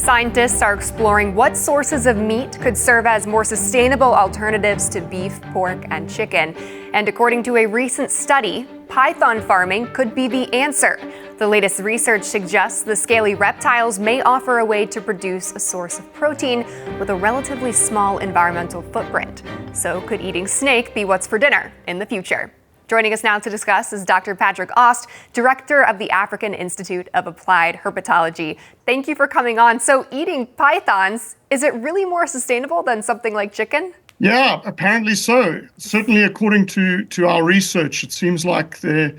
Scientists are exploring what sources of meat could serve as more sustainable alternatives to beef, pork, and chicken. And according to a recent study, python farming could be the answer. The latest research suggests the scaly reptiles may offer a way to produce a source of protein with a relatively small environmental footprint. So could eating snake be what's for dinner in the future? Joining us now to discuss is Dr. Patrick Ost, Director of the African Institute of Applied Herpetology. Thank you for coming on. So eating pythons, is it really more sustainable than something like chicken? Yeah, apparently so. Certainly according to our research, it seems like their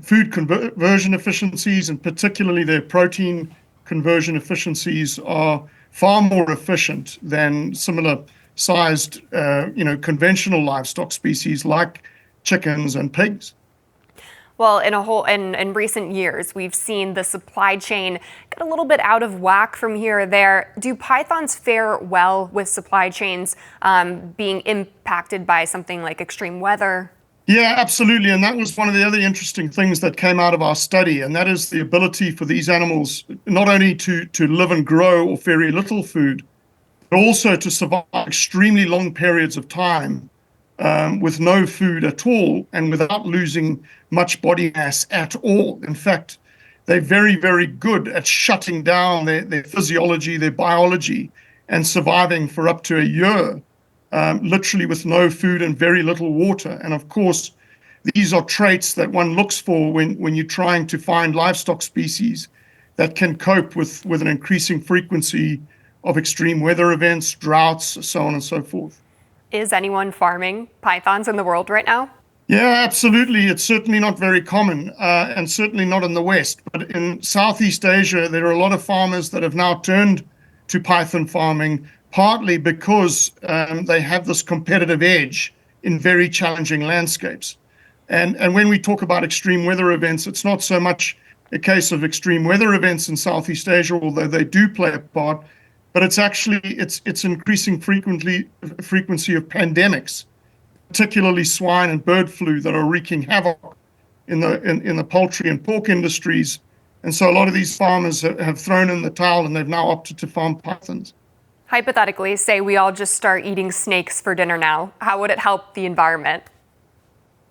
food conversion efficiencies, and particularly their protein conversion efficiencies, are far more efficient than similar sized conventional livestock species like chickens and pigs. Well, in recent years, we've seen the supply chain get a little bit out of whack from here or there. Do pythons fare well with supply chains being impacted by something like extreme weather? Yeah, absolutely. And that was one of the other interesting things that came out of our study. And that is the ability for these animals not only to live and grow off very little food, but also to survive extremely long periods of time with no food at all and without losing much body mass at all. In fact, they're very, very good at shutting down their physiology, their biology, and surviving for up to a year, literally with no food and very little water. And of course, these are traits that one looks for when you're trying to find livestock species that can cope with an increasing frequency of extreme weather events, droughts, so on and so forth. Is anyone farming pythons in the world right now? Yeah, absolutely. It's certainly not very common, and certainly not in the West. But in Southeast Asia, there are a lot of farmers that have now turned to python farming, partly because they have this competitive edge in very challenging landscapes. And when we talk about extreme weather events, it's not so much a case of extreme weather events in Southeast Asia, although they do play a part, but it's actually it's increasing frequency of pandemics, particularly swine and bird flu, that are wreaking havoc in the poultry and pork industries. And so a lot of these farmers have thrown in the towel, and they've now opted to farm pythons. Hypothetically, say we all just start eating snakes for dinner now. How would it help the environment?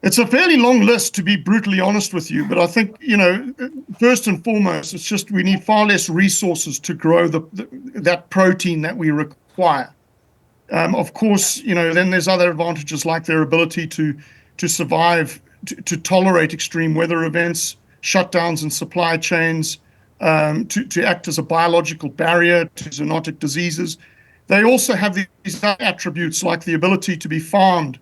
It's a fairly long list, to be brutally honest with you, but I think, first and foremost, it's just we need far less resources to grow that protein that we require. Of course, then there's other advantages like their ability to survive, to tolerate extreme weather events, shutdowns in supply chains, to act as a biological barrier to zoonotic diseases. They also have these other attributes like the ability to be farmed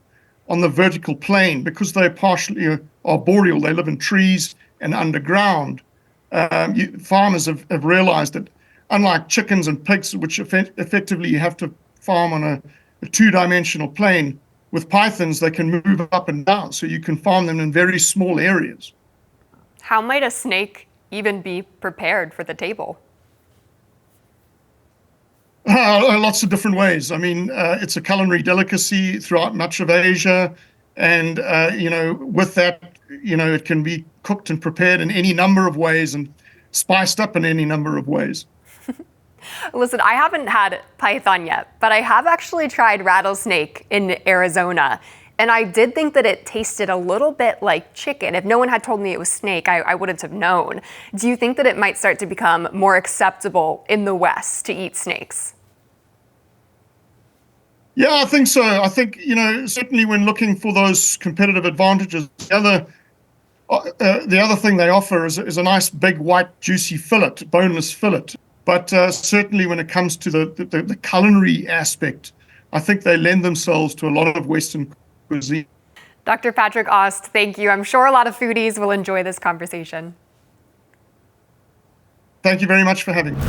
on the vertical plane because they're partially arboreal. They live in trees and underground. Farmers have realized that unlike chickens and pigs, which effectively you have to farm on a two-dimensional plane, with pythons, they can move up and down, so you can farm them in very small areas. How might a snake even be prepared for the table? Lots of different ways. I mean, it's a culinary delicacy throughout much of Asia. And, with that, it can be cooked and prepared in any number of ways and spiced up in any number of ways. Listen, I haven't had python yet, but I have actually tried rattlesnake in Arizona. And I did think that it tasted a little bit like chicken. If no one had told me it was snake, I wouldn't have known. Do you think that it might start to become more acceptable in the West to eat snakes? Yeah, I think so. I think, certainly when looking for those competitive advantages, the other thing they offer is a nice big white juicy fillet, boneless fillet. But certainly when it comes to the culinary aspect, I think they lend themselves to a lot of Western cuisine. Dr. Patrick Ost, thank you. I'm sure a lot of foodies will enjoy this conversation. Thank you very much for having me.